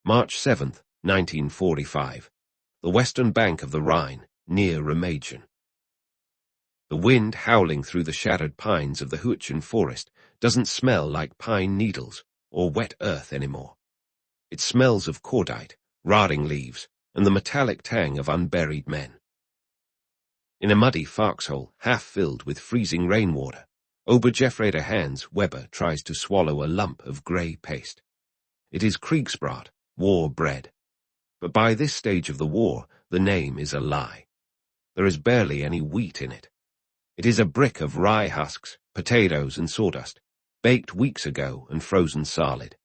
March 7, 1945. The western bank of the Rhine, near Remagen. The wind howling through the shattered pines of the Huachen forest doesn't smell like pine needles or wet earth anymore. It smells of cordite, rotting leaves, and the metallic tang of unburied men. In a muddy foxhole, half filled with freezing rainwater, Obergefreiter Hans Weber tries to swallow a lump of grey paste. It is Kriegsbrat, war bread. But by this stage of the war, the name is a lie. There is barely any wheat in it. It is a brick of rye husks, potatoes, and sawdust, baked weeks ago and frozen solid.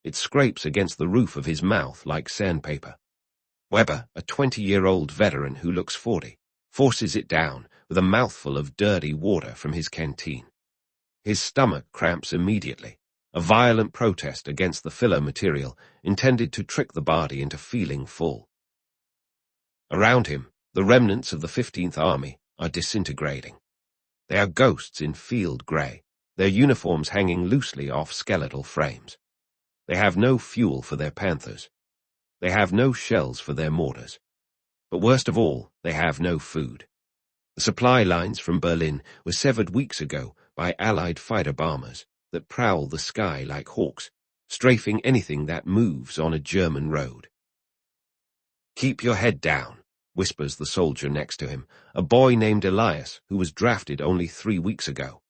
It scrapes against the roof of his mouth like sandpaper. Weber, a 20-year-old veteran who looks 40, forces it down with a mouthful of dirty water from his canteen. His stomach cramps immediately, a violent protest against the filler material intended to trick the body into feeling full. Around him, the remnants of the 15th Army are disintegrating. They are ghosts in field grey, their uniforms hanging loosely off skeletal frames. They have no fuel for their panthers. They have no shells for their mortars. But worst of all, they have no food. The supply lines from Berlin were severed weeks ago by Allied fighter bombers that prowl the sky like hawks, strafing anything that moves on a German road. "Keep your head down," whispers the soldier next to him, a boy named Elias who was drafted only 3 weeks ago.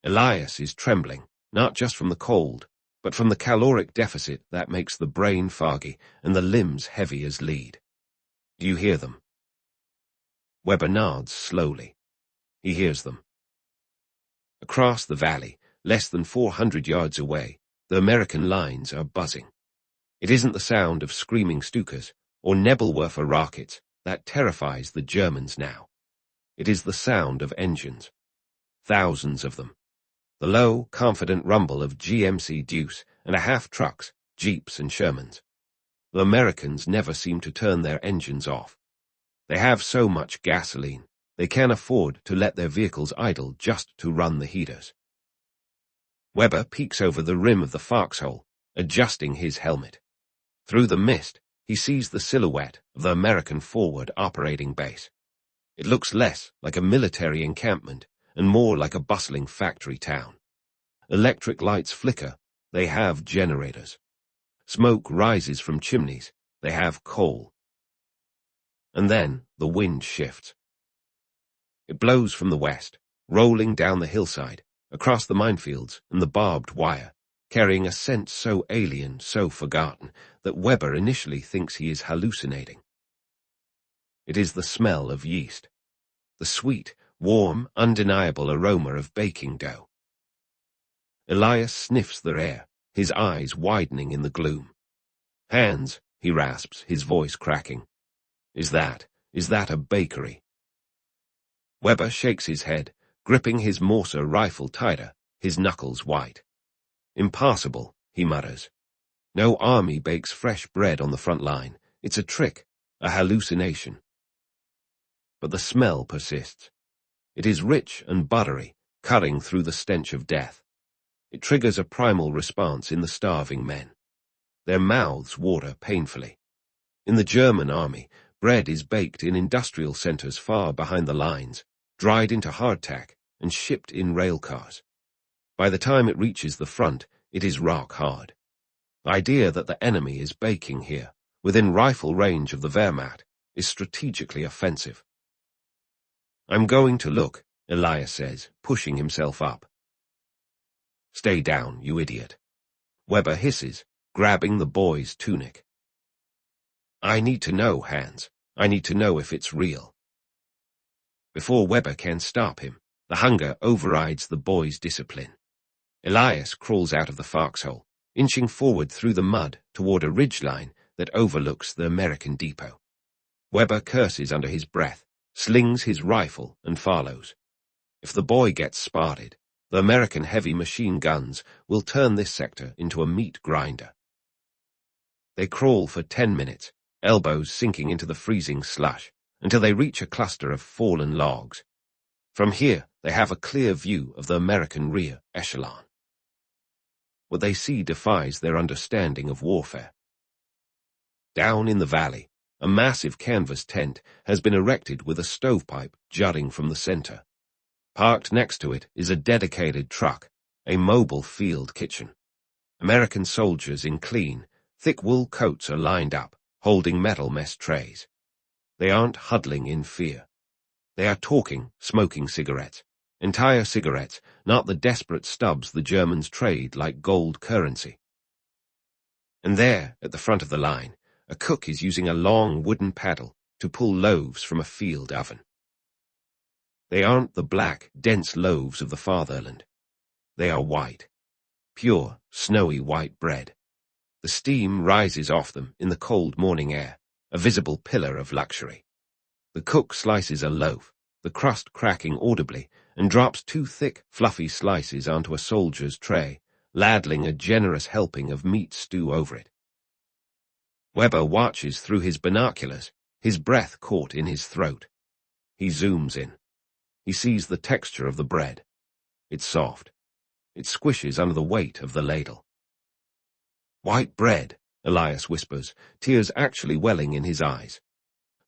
Elias is trembling, not just from the cold, but from the caloric deficit that makes the brain foggy and the limbs heavy as lead. "Do you hear them?" Weber nods slowly. He hears them. Across the valley, less than 400 yards away, the American lines are buzzing. It isn't the sound of screaming Stukas or Nebelwerfer rockets that terrifies the Germans now. It is the sound of engines. Thousands of them. The low, confident rumble of GMC Deuce and a half trucks, Jeeps and Shermans. The Americans never seem to turn their engines off. They have so much gasoline, they can afford to let their vehicles idle just to run the heaters. Weber peeks over the rim of the foxhole, adjusting his helmet. Through the mist, he sees the silhouette of the American forward operating base. It looks less like a military encampment and more like a bustling factory town. Electric lights flicker, they have generators. Smoke rises from chimneys, they have coal. And then the wind shifts. It blows from the west, rolling down the hillside, across the minefields and the barbed wire, carrying a scent so alien, so forgotten, that Weber initially thinks he is hallucinating. It is the smell of yeast, the sweet, warm, undeniable aroma of baking dough. Elias sniffs the air, his eyes widening in the gloom. "Hans," he rasps, his voice cracking. Is that a bakery?" Weber shakes his head, gripping his Morser rifle tighter, his knuckles white. "Impossible," he mutters. "No army bakes fresh bread on the front line. It's a trick, a hallucination." But the smell persists. It is rich and buttery, cutting through the stench of death. It triggers a primal response in the starving men. Their mouths water painfully. In the German army, bread is baked in industrial centers far behind the lines, dried into hardtack, and shipped in rail cars. By the time it reaches the front, it is rock hard. The idea that the enemy is baking here, within rifle range of the Wehrmacht, is strategically offensive. "I'm going to look," Elias says, pushing himself up. "Stay down, you idiot," Weber hisses, grabbing the boy's tunic. "I need to know, Hans. I need to know if it's real." Before Weber can stop him, the hunger overrides the boy's discipline. Elias crawls out of the foxhole, inching forward through the mud toward a ridgeline that overlooks the American depot. Weber curses under his breath, slings his rifle, and follows. If the boy gets spotted, the American heavy machine guns will turn this sector into a meat grinder. They crawl for 10 minutes, elbows sinking into the freezing slush, until they reach a cluster of fallen logs. From here, they have a clear view of the American rear echelon. What they see defies their understanding of warfare. Down in the valley, a massive canvas tent has been erected with a stovepipe jutting from the center. Parked next to it is a dedicated truck, a mobile field kitchen. American soldiers in clean, thick wool coats are lined up, holding metal mess trays. They aren't huddling in fear. They are talking, smoking cigarettes. Entire cigarettes, not the desperate stubs the Germans trade like gold currency. And there, at the front of the line, a cook is using a long wooden paddle to pull loaves from a field oven. They aren't the black, dense loaves of the fatherland. They are white, pure, snowy white bread. The steam rises off them in the cold morning air, a visible pillar of luxury. The cook slices a loaf, the crust cracking audibly, and drops 2 thick, fluffy slices onto a soldier's tray, ladling a generous helping of meat stew over it. Weber watches through his binoculars, his breath caught in his throat. He zooms in. He sees the texture of the bread. It's soft. It squishes under the weight of the ladle. White bread, Elias whispers, tears actually welling in his eyes.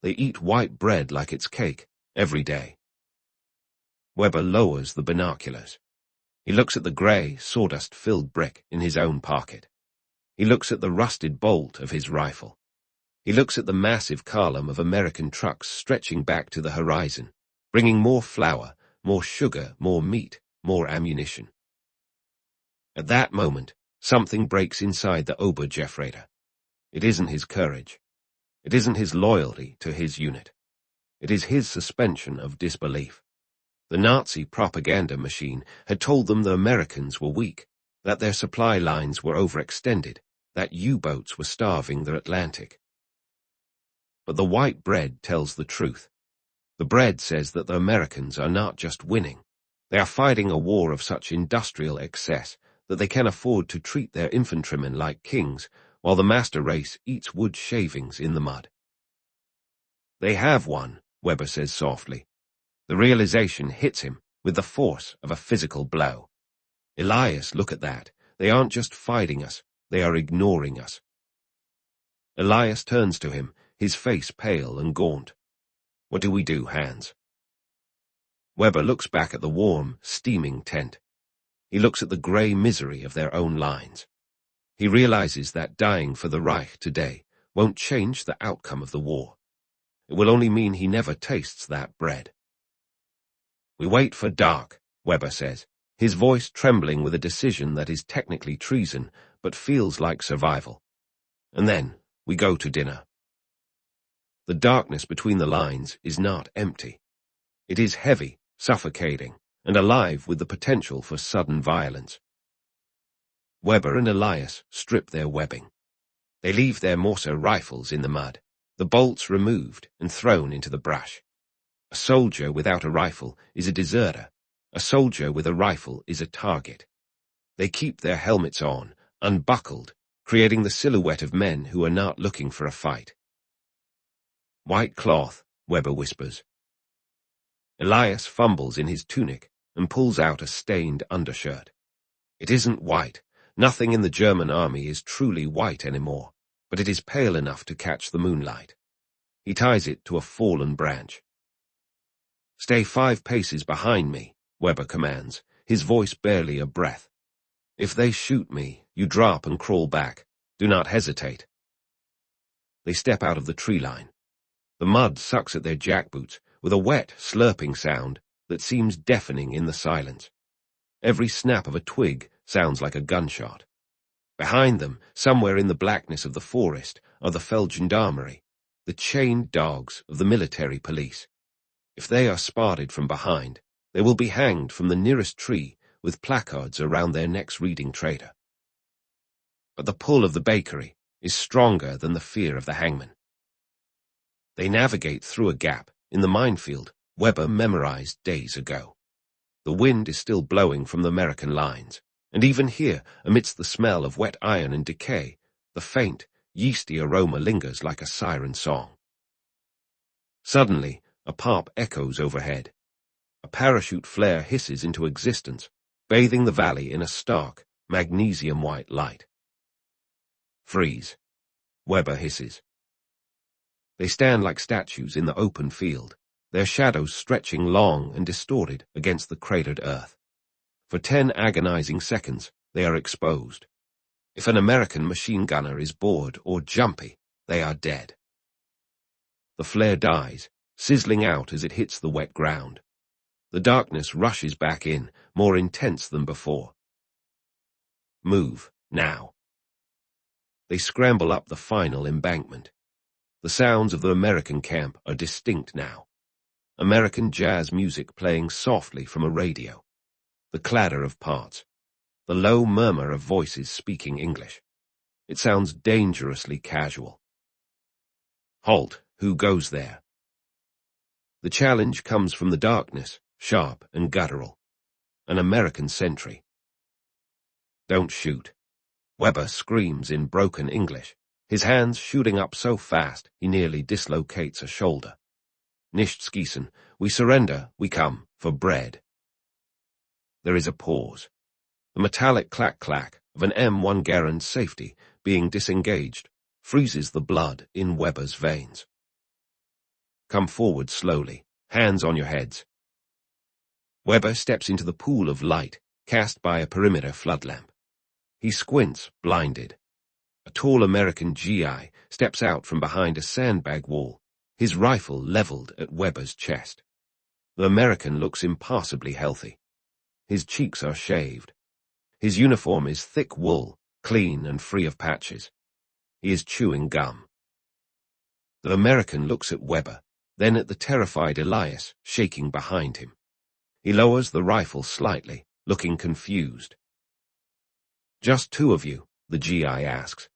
They eat white bread like it's cake, every day. Weber lowers the binoculars. He looks at the grey, sawdust-filled brick in his own pocket. He looks at the rusted bolt of his rifle. He looks at the massive column of American trucks stretching back to the horizon, bringing more flour, more sugar, more meat, more ammunition. At that moment, something breaks inside the Oberjefreiter. It isn't his courage. It isn't his loyalty to his unit. It is his suspension of disbelief. The Nazi propaganda machine had told them the Americans were weak, that their supply lines were overextended, that U-boats were starving the Atlantic. But the white bread tells the truth. The bread says that the Americans are not just winning. They are fighting a war of such industrial excess that they can afford to treat their infantrymen like kings, while the master race eats wood shavings in the mud. They have won, Weber says softly. The realization hits him with the force of a physical blow. Elias, look at that. They aren't just fighting us, they are ignoring us. Elias turns to him, his face pale and gaunt. What do we do, Hans? Weber looks back at the warm, steaming tent. He looks at the grey misery of their own lines. He realizes that dying for the Reich today won't change the outcome of the war. It will only mean he never tastes that bread. We wait for dark, Weber says, his voice trembling with a decision that is technically treason, but feels like survival. And then we go to dinner. The darkness between the lines is not empty. It is heavy, suffocating, and alive with the potential for sudden violence. Weber and Elias strip their webbing. They leave their Morser rifles in the mud, the bolts removed and thrown into the brush. A soldier without a rifle is a deserter. A soldier with a rifle is a target. They keep their helmets on, unbuckled, creating the silhouette of men who are not looking for a fight. White cloth, Weber whispers. Elias fumbles in his tunic and pulls out a stained undershirt. It isn't white. Nothing in the German army is truly white anymore, but it is pale enough to catch the moonlight. He ties it to a fallen branch. Stay 5 paces behind me, Weber commands, his voice barely a breath. If they shoot me, you drop and crawl back. Do not hesitate. They step out of the tree line. The mud sucks at their jackboots with a wet, slurping sound that seems deafening in the silence. Every snap of a twig sounds like a gunshot. Behind them, somewhere in the blackness of the forest, are the Feldgendarmerie, the chained dogs of the military police. If they are spotted from behind, they will be hanged from the nearest tree with placards around their necks reading traitor. But the pull of the bakery is stronger than the fear of the hangman. They navigate through a gap in the minefield Weber memorized days ago. The wind is still blowing from the American lines, and even here, amidst the smell of wet iron and decay, the faint, yeasty aroma lingers like a siren song. Suddenly, a pop echoes overhead. A parachute flare hisses into existence, bathing the valley in a stark, magnesium-white light. Freeze, Weber hisses. They stand like statues in the open field, their shadows stretching long and distorted against the cratered earth. For 10 agonizing seconds, they are exposed. If an American machine gunner is bored or jumpy, they are dead. The flare dies, sizzling out as it hits the wet ground. The darkness rushes back in, more intense than before. Move, now. They scramble up the final embankment. The sounds of the American camp are distinct now. American jazz music playing softly from a radio. The clatter of parts. The low murmur of voices speaking English. It sounds dangerously casual. Halt, who goes there? The challenge comes from the darkness, sharp and guttural. An American sentry. Don't shoot. Weber screams in broken English, his hands shooting up so fast he nearly dislocates a shoulder. Nicht schießen, we surrender, we come, for bread. There is a pause. The metallic clack-clack of an M1 Garand safety being disengaged freezes the blood in Weber's veins. Come forward slowly, hands on your heads. Weber steps into the pool of light cast by a perimeter floodlamp. He squints, blinded. A tall American GI steps out from behind a sandbag wall, his rifle leveled at Weber's chest. The American looks impassably healthy. His cheeks are shaved. His uniform is thick wool, clean and free of patches. He is chewing gum. The American looks at Weber, then at the terrified Elias shaking behind him. He lowers the rifle slightly, looking confused. Just 2 of you, the GI asks.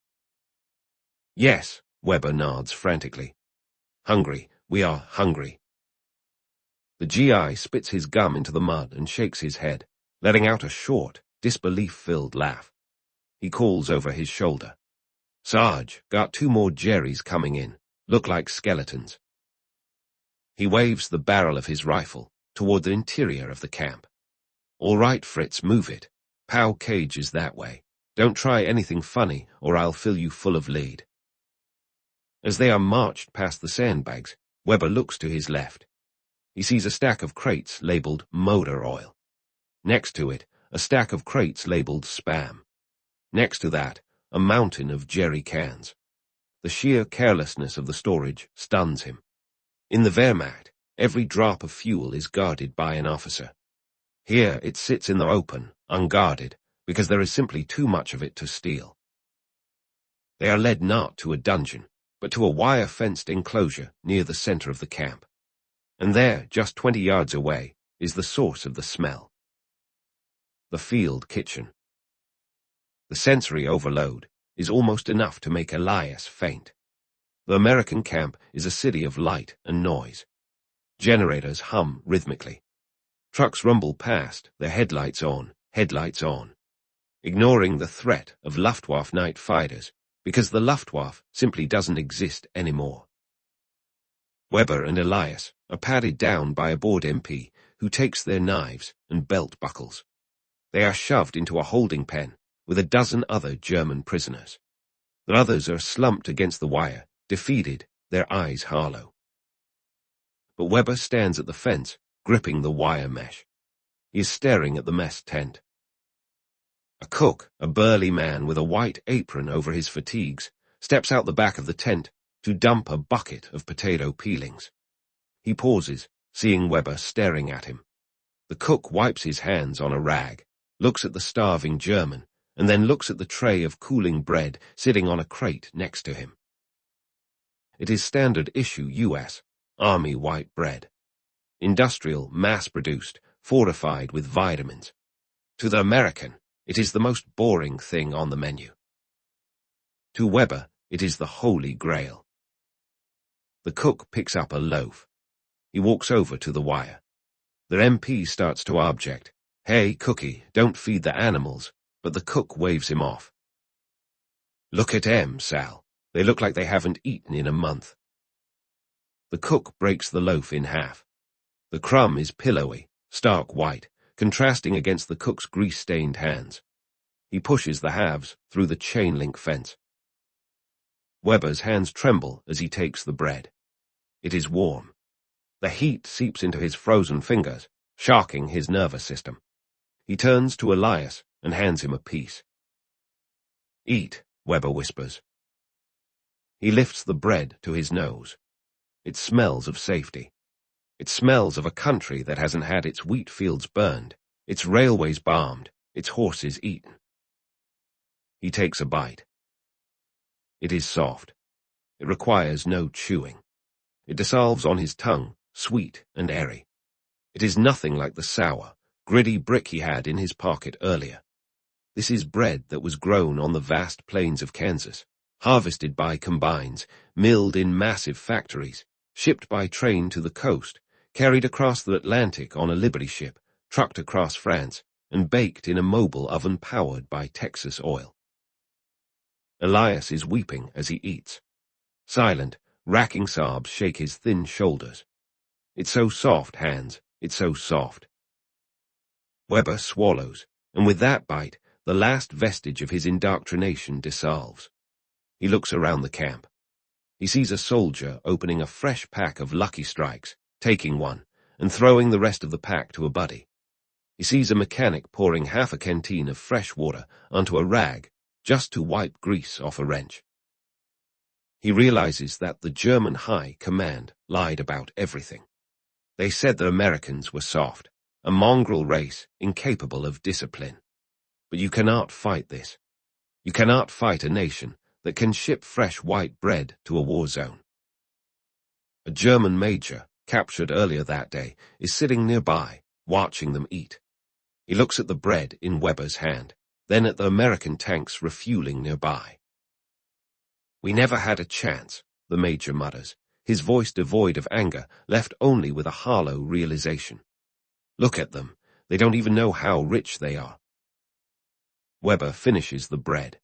Yes, Weber nods frantically. Hungry, we are hungry. The GI spits his gum into the mud and shakes his head, letting out a short, disbelief-filled laugh. He calls over his shoulder. Sarge, got 2 more Jerrys coming in, look like skeletons. He waves the barrel of his rifle toward the interior of the camp. All right, Fritz, move it. Pow cage is that way. Don't try anything funny or I'll fill you full of lead. As they are marched past the sandbags, Weber looks to his left. He sees a stack of crates labeled motor oil. Next to it, a stack of crates labeled spam. Next to that, a mountain of jerry cans. The sheer carelessness of the storage stuns him. In the Wehrmacht, every drop of fuel is guarded by an officer. Here it sits in the open, unguarded, because there is simply too much of it to steal. They are led not to a dungeon, but to a wire-fenced enclosure near the center of the camp. And there, just 20 yards away, is the source of the smell. The field kitchen. The sensory overload is almost enough to make Elias faint. The American camp is a city of light and noise. Generators hum rhythmically. Trucks rumble past, their headlights on, ignoring the threat of Luftwaffe night fighters, because the Luftwaffe simply doesn't exist anymore. Weber and Elias are patted down by a bored MP who takes their knives and belt buckles. They are shoved into a holding pen with a dozen other German prisoners. The others are slumped against the wire, defeated, their eyes hollow. But Weber stands at the fence, gripping the wire mesh. He is staring at the mess tent. A cook, a burly man with a white apron over his fatigues, steps out the back of the tent to dump a bucket of potato peelings. He pauses, seeing Weber staring at him. The cook wipes his hands on a rag, looks at the starving German, and then looks at the tray of cooling bread sitting on a crate next to him. It is standard issue U.S. Army white bread. Industrial, mass-produced, fortified with vitamins. To the American, it is the most boring thing on the menu. To Weber, it is the holy grail. The cook picks up a loaf. He walks over to the wire. The MP starts to object. Hey, cookie, don't feed the animals, but the cook waves him off. Look at 'em, Sal. They look like they haven't eaten in a month. The cook breaks the loaf in half. The crumb is pillowy, stark white, contrasting against the cook's grease-stained hands. He pushes the halves through the chain-link fence. Weber's hands tremble as he takes the bread. It is warm. The heat seeps into his frozen fingers, shocking his nervous system. He turns to Elias and hands him a piece. "Eat," Weber whispers. He lifts the bread to his nose. It smells of safety. It smells of a country that hasn't had its wheat fields burned, its railways bombed, its horses eaten. He takes a bite. It is soft. It requires no chewing. It dissolves on his tongue, sweet and airy. It is nothing like the sour, gritty brick he had in his pocket earlier. This is bread that was grown on the vast plains of Kansas, harvested by combines, milled in massive factories, shipped by train to the coast, carried across the Atlantic on a Liberty ship, trucked across France, and baked in a mobile oven powered by Texas oil. Elias is weeping as he eats. Silent, racking sobs shake his thin shoulders. "It's so soft, Hans, it's so soft." Weber swallows, and with that bite, the last vestige of his indoctrination dissolves. He looks around the camp. He sees a soldier opening a fresh pack of Lucky Strikes, taking one, and throwing the rest of the pack to a buddy. He sees a mechanic pouring half a canteen of fresh water onto a rag just to wipe grease off a wrench. He realizes that the German high command lied about everything. They said that Americans were soft, a mongrel race incapable of discipline. But you cannot fight this. You cannot fight a nation that can ship fresh white bread to a war zone. A German major, captured earlier that day, is sitting nearby, watching them eat. He looks at the bread in Weber's hand, then at the American tanks refueling nearby. "We never had a chance," the major mutters, his voice devoid of anger, left only with a hollow realization. "Look at them. They don't even know how rich they are." Weber finishes the bread.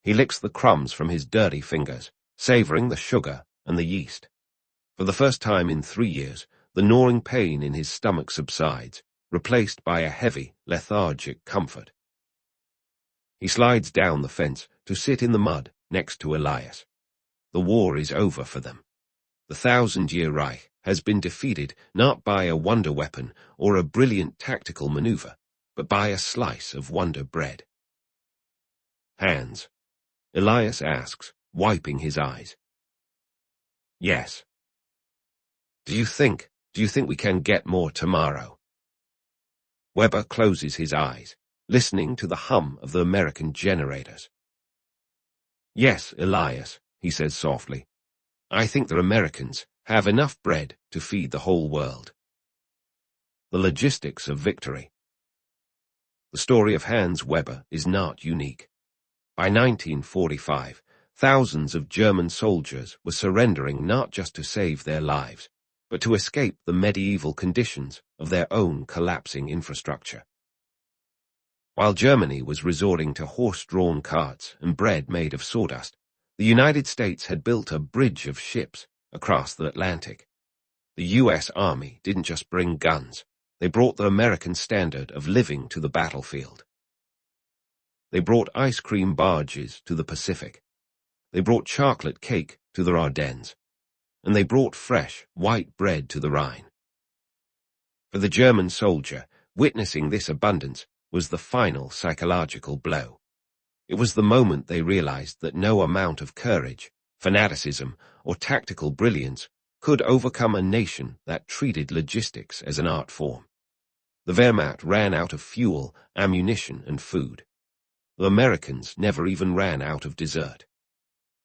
He licks the crumbs from his dirty fingers, savoring the sugar and the yeast. For the first time in 3 years, the gnawing pain in his stomach subsides, replaced by a heavy, lethargic comfort. He slides down the fence to sit in the mud next to Elias. The war is over for them. The 1,000-year Reich has been defeated not by a wonder weapon or a brilliant tactical maneuver, but by a slice of wonder bread. "Hans?" Elias asks, wiping his eyes. "Yes." Do you think we can get more tomorrow?" Weber closes his eyes, listening to the hum of the American generators. "Yes, Elias," he says softly. "I think the Americans have enough bread to feed the whole world." The logistics of victory. The story of Hans Weber is not unique. By 1945, thousands of German soldiers were surrendering not just to save their lives, but to escape the medieval conditions of their own collapsing infrastructure. While Germany was resorting to horse-drawn carts and bread made of sawdust, the United States had built a bridge of ships across the Atlantic. The U.S. Army didn't just bring guns, they brought the American standard of living to the battlefield. They brought ice cream barges to the Pacific. They brought chocolate cake to the Ardennes. And they brought fresh, white bread to the Rhine. For the German soldier, witnessing this abundance was the final psychological blow. It was the moment they realized that no amount of courage, fanaticism, or tactical brilliance could overcome a nation that treated logistics as an art form. The Wehrmacht ran out of fuel, ammunition, and food. The Americans never even ran out of dessert.